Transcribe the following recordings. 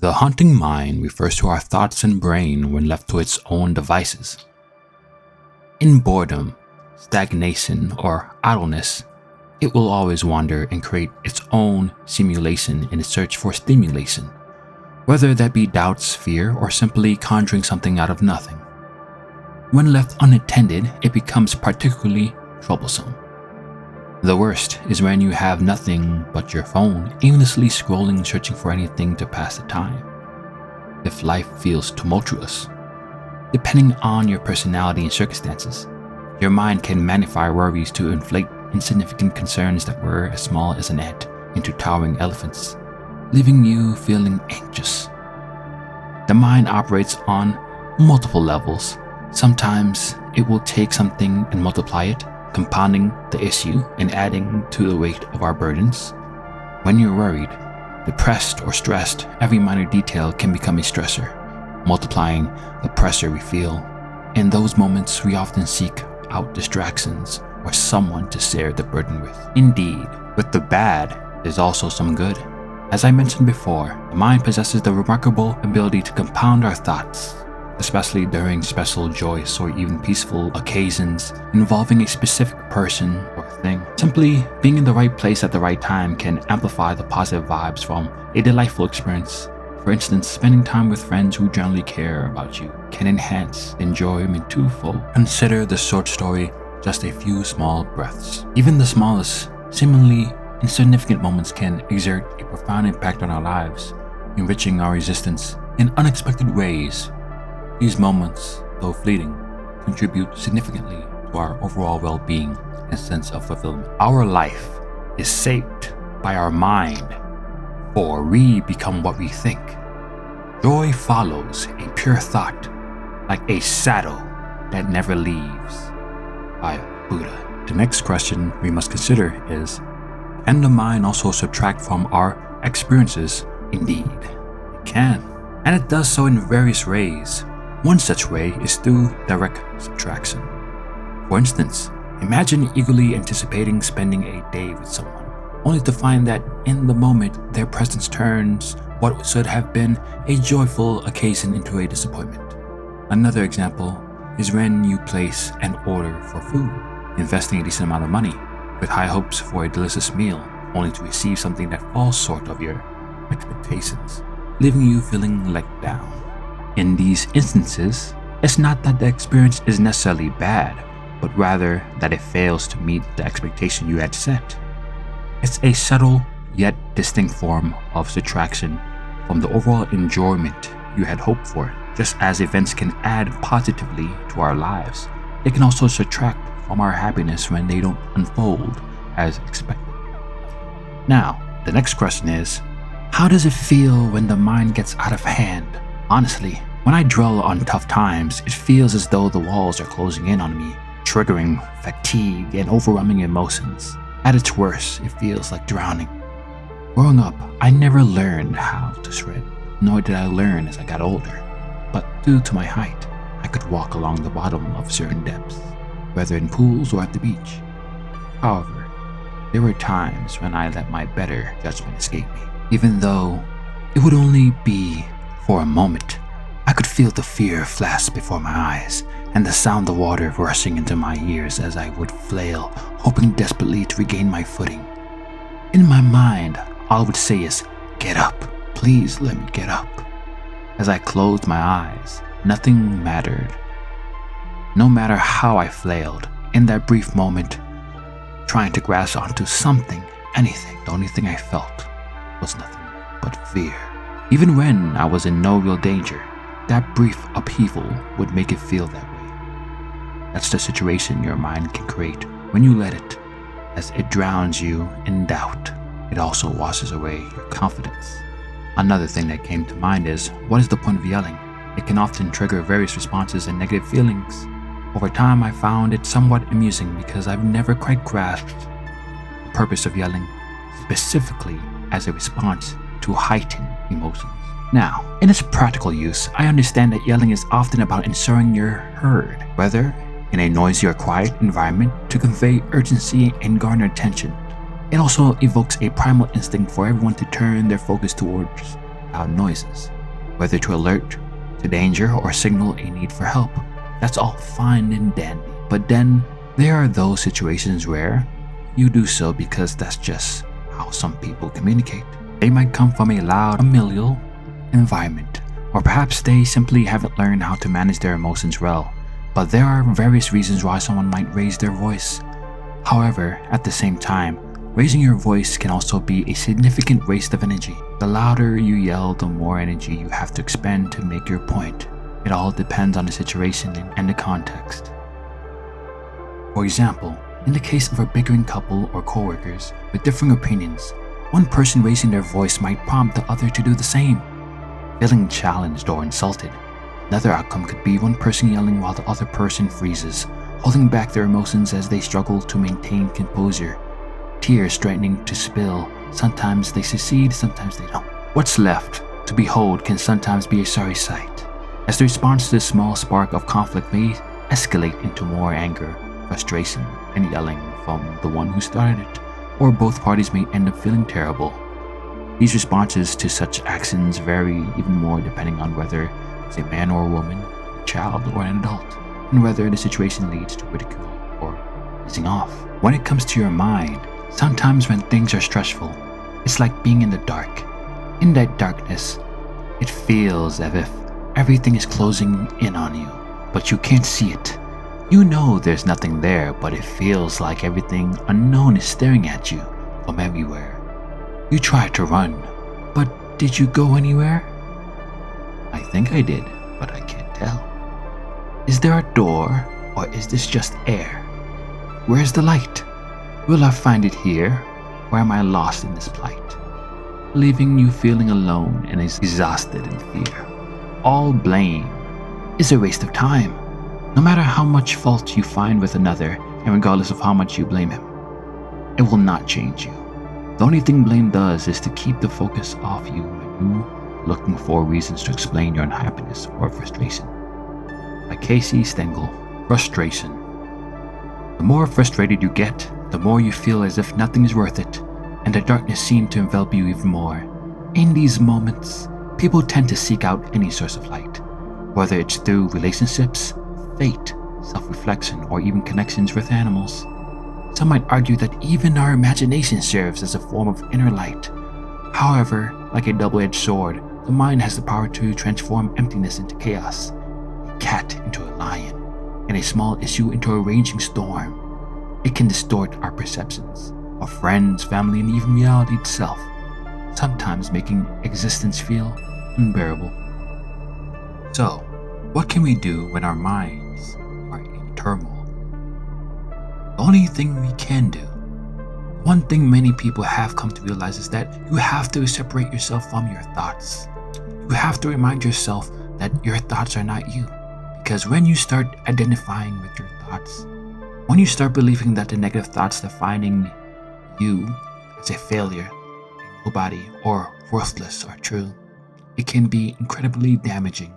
The haunting mind refers to our thoughts and brain when left to its own devices. In boredom, stagnation, or idleness, it will always wander and create its own simulation in its search for stimulation, whether that be doubts, fear, or simply conjuring something out of nothing. When left unattended, it becomes particularly troublesome. The worst is when you have nothing but your phone, aimlessly scrolling, searching for anything to pass the time. If life feels tumultuous, depending on your personality and circumstances, your mind can magnify worries to inflate insignificant concerns that were as small as an ant into towering elephants, leaving you feeling anxious. The mind operates on multiple levels. Sometimes it will take something and multiply it, compounding the issue and adding to the weight of our burdens. When you're worried, depressed, or stressed, every minor detail can become a stressor, multiplying the pressure we feel. In those moments, we often seek out distractions or someone to share the burden with. Indeed, with the bad, there's also some good. As I mentioned before, the mind possesses the remarkable ability to compound our thoughts, especially during special, joyous, or even peaceful occasions involving a specific person or thing. Simply being in the right place at the right time can amplify the positive vibes from a delightful experience. For instance, spending time with friends who generally care about you can enhance enjoyment twofold. Consider the short story, Just a Few Small Breaths. Even the smallest, seemingly insignificant moments can exert a profound impact on our lives, enriching our existence in unexpected ways. These moments, though fleeting, contribute significantly to our overall well-being and sense of fulfillment. Our life is shaped by our mind, for we become what we think. Joy follows a pure thought, like a shadow that never leaves. By Buddha. The next question we must consider is, can the mind also subtract from our experiences? Indeed, it can, and it does so in various ways. One such way is through direct subtraction. For instance, imagine eagerly anticipating spending a day with someone, only to find that in the moment their presence turns what should have been a joyful occasion into a disappointment. Another example is when you place an order for food, investing a decent amount of money with high hopes for a delicious meal, only to receive something that falls short of your expectations, leaving you feeling let down. In these instances, it's not that the experience is necessarily bad, but rather that it fails to meet the expectation you had set. It's a subtle yet distinct form of subtraction from the overall enjoyment you had hoped for. Just as events can add positively to our lives, they can also subtract from our happiness when they don't unfold as expected. Now, the next question is, how does it feel when the mind gets out of hand? Honestly, when I dwell on tough times, it feels as though the walls are closing in on me, triggering fatigue and overwhelming emotions. At its worst, it feels like drowning. Growing up, I never learned how to swim, nor did I learn as I got older. But due to my height, I could walk along the bottom of certain depths, whether in pools or at the beach. However, there were times when I let my better judgment escape me. Even though it would only be for a moment, I could feel the fear flash before my eyes and the sound of water rushing into my ears as I would flail, hoping desperately to regain my footing. In my mind, all I would say is, "Get up, please let me get up." As I closed my eyes, nothing mattered. No matter how I flailed, in that brief moment, trying to grasp onto something, anything, the only thing I felt was nothing but fear. Even when I was in no real danger, that brief upheaval would make it feel that way. That's the situation your mind can create when you let it. As it drowns you in doubt, it also washes away your confidence. Another thing that came to mind is, what is the point of yelling? It can often trigger various responses and negative feelings. Over time, I found it somewhat amusing because I've never quite grasped the purpose of yelling, specifically as a response to heightened emotions. Now, in its practical use, I understand that yelling is often about ensuring you're heard, whether in a noisy or quiet environment, to convey urgency and garner attention. It also evokes a primal instinct for everyone to turn their focus towards loud noises, whether to alert to danger or signal a need for help. That's all fine and dandy. But then there are those situations where you do so because that's just how some people communicate. They might come from a loud familial environment, or perhaps they simply haven't learned how to manage their emotions well. But there are various reasons why someone might raise their voice. However, at the same time, raising your voice can also be a significant waste of energy. The louder you yell, the more energy you have to expend to make your point. It all depends on the situation and the context. For example, in the case of a bickering couple or co-workers with differing opinions, one person raising their voice might prompt the other to do the same. Feeling challenged or insulted, another outcome could be one person yelling while the other person freezes, holding back their emotions as they struggle to maintain composure. Tears threatening to spill. Sometimes they succeed, sometimes they don't. What's left to behold can sometimes be a sorry sight, as the response to this small spark of conflict may escalate into more anger, frustration, and yelling from the one who started it, or both parties may end up feeling terrible. These responses to such actions vary even more depending on whether it's a man or a woman, a child or an adult, and whether the situation leads to ridicule or easing off. When it comes to your mind, sometimes when things are stressful, it's like being in the dark. In that darkness, it feels as if everything is closing in on you, but you can't see it. You know there's nothing there, but it feels like everything unknown is staring at you from everywhere. You tried to run, but did you go anywhere? I think I did, but I can't tell. Is there a door, or is this just air? Where's the light? Will I find it here, or am I lost in this plight? Leaving you feeling alone and exhausted in fear. All blame is a waste of time. No matter how much fault you find with another, and regardless of how much you blame him, it will not change you. The only thing blame does is to keep the focus off you when you looking for reasons to explain your unhappiness or frustration. By Casey Stengel. Frustration. The more frustrated you get, the more you feel as if nothing is worth it, and the darkness seems to envelop you even more. In these moments, people tend to seek out any source of light, whether it's through relationships, fate, self-reflection, or even connections with animals. Some might argue that even our imagination serves as a form of inner light. However, like a double-edged sword, the mind has the power to transform emptiness into chaos, a cat into a lion, and a small issue into a raging storm. It can distort our perceptions of friends, family, and even reality itself, sometimes making existence feel unbearable. So, what can we do when our minds are in turmoil? The only thing we can do, one thing many people have come to realize, is that you have to separate yourself from your thoughts. You have to remind yourself that your thoughts are not you. Because when you start identifying with your thoughts, when you start believing that the negative thoughts defining you as a failure, a nobody, or worthless are true, it can be incredibly damaging.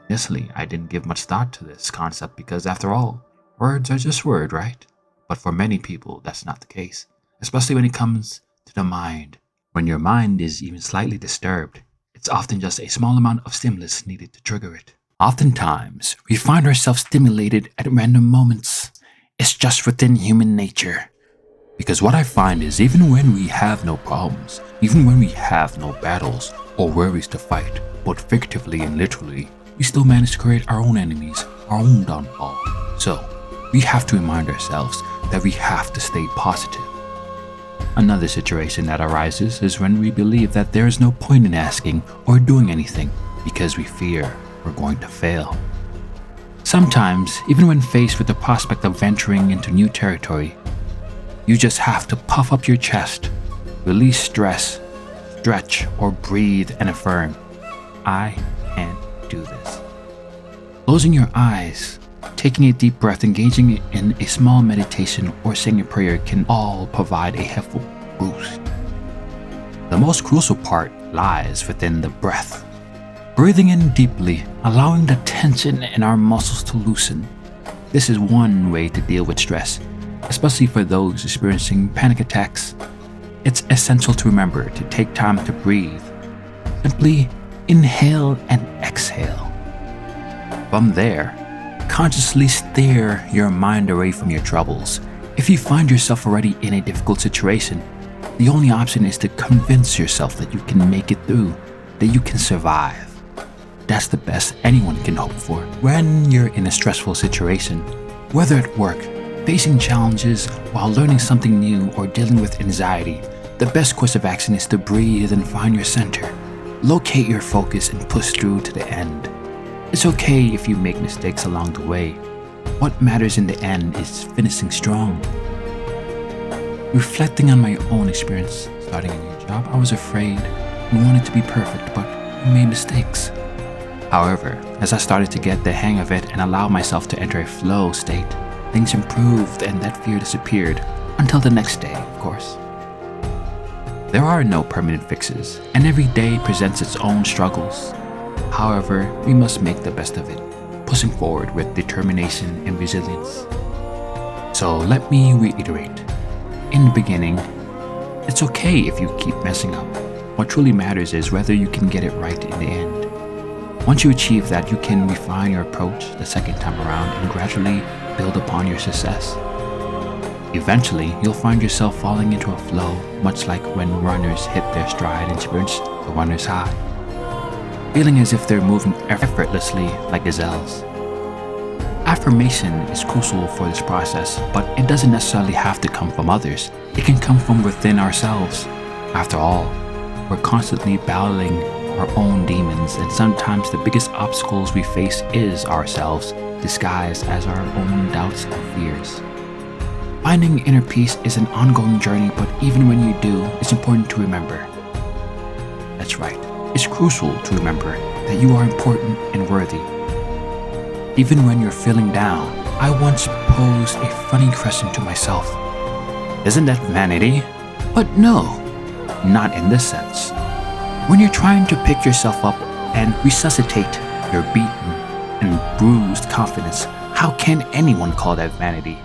Initially, I didn't give much thought to this concept because, after all, words are just words, right? But for many people, that's not the case, especially when it comes to the mind. When your mind is even slightly disturbed, it's often just a small amount of stimulus needed to trigger it. Oftentimes, we find ourselves stimulated at random moments. It's just within human nature. Because what I find is, even when we have no problems, even when we have no battles or worries to fight, both figuratively and literally, we still manage to create our own enemies, our own downfall. So, we have to remind ourselves that we have to stay positive. Another situation that arises is when we believe that there is no point in asking or doing anything because we fear we're going to fail. Sometimes, even when faced with the prospect of venturing into new territory, you just have to puff up your chest, release stress, stretch, or breathe and affirm, I can do this. Closing your eyes, taking a deep breath, engaging in a small meditation, or saying a prayer can all provide a helpful boost. The most crucial part lies within the breath. Breathing in deeply, allowing the tension in our muscles to loosen. This is one way to deal with stress, especially for those experiencing panic attacks. It's essential to remember to take time to breathe, Simply inhale and exhale. From there, consciously steer your mind away from your troubles. If you find yourself already in a difficult situation, the only option is to convince yourself that you can make it through, that you can survive. That's the best anyone can hope for. When you're in a stressful situation, whether at work, facing challenges while learning something new, or dealing with anxiety, the best course of action is to breathe and find your center. Locate your focus and push through to the end. It's okay if you make mistakes along the way. What matters in the end is finishing strong. Reflecting on my own experience starting a new job, I was afraid and wanted to be perfect, but I made mistakes. However, as I started to get the hang of it and allow myself to enter a flow state, things improved and that fear disappeared, until the next day, of course. There are no permanent fixes, and every day presents its own struggles. However, we must make the best of it, pushing forward with determination and resilience. So let me reiterate. In the beginning, it's okay if you keep messing up. What truly matters is whether you can get it right in the end. Once you achieve that, you can refine your approach the second time around and gradually build upon your success. Eventually, you'll find yourself falling into a flow, much like when runners hit their stride and experience the runner's high, feeling as if they're moving effortlessly like gazelles. Affirmation is crucial for this process, but it doesn't necessarily have to come from others. It can come from within ourselves. After all, we're constantly battling our own demons, and sometimes the biggest obstacles we face is ourselves, disguised as our own doubts and fears. Finding inner peace is an ongoing journey, but even when you do, it's important to remember. That's right, it's crucial to remember that you are important and worthy. Even when you're feeling down, I once posed a funny question to myself. Isn't that vanity? But no, not in this sense. When you're trying to pick yourself up and resuscitate your beaten and bruised confidence, how can anyone call that vanity?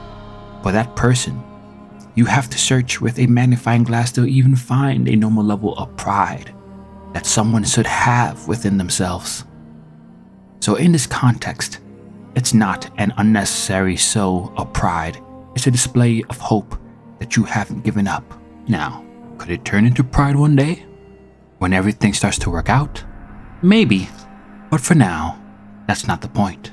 For that person, you have to search with a magnifying glass to even find a normal level of pride that someone should have within themselves. So in this context, it's not an unnecessary show of pride, it's a display of hope that you haven't given up. Now, could it turn into pride one day? When everything starts to work out? Maybe, but for now, that's not the point.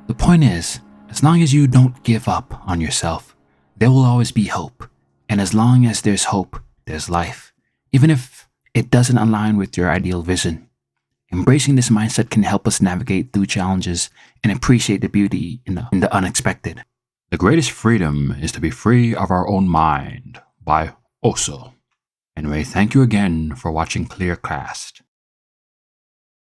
The point is, as long as you don't give up on yourself, there will always be hope. And as long as there's hope, there's life, even if it doesn't align with your ideal vision. Embracing this mindset can help us navigate through challenges and appreciate the beauty in the unexpected. The greatest freedom is to be free of our own mind by Oso. Anyway, thank you again for watching Clearcast.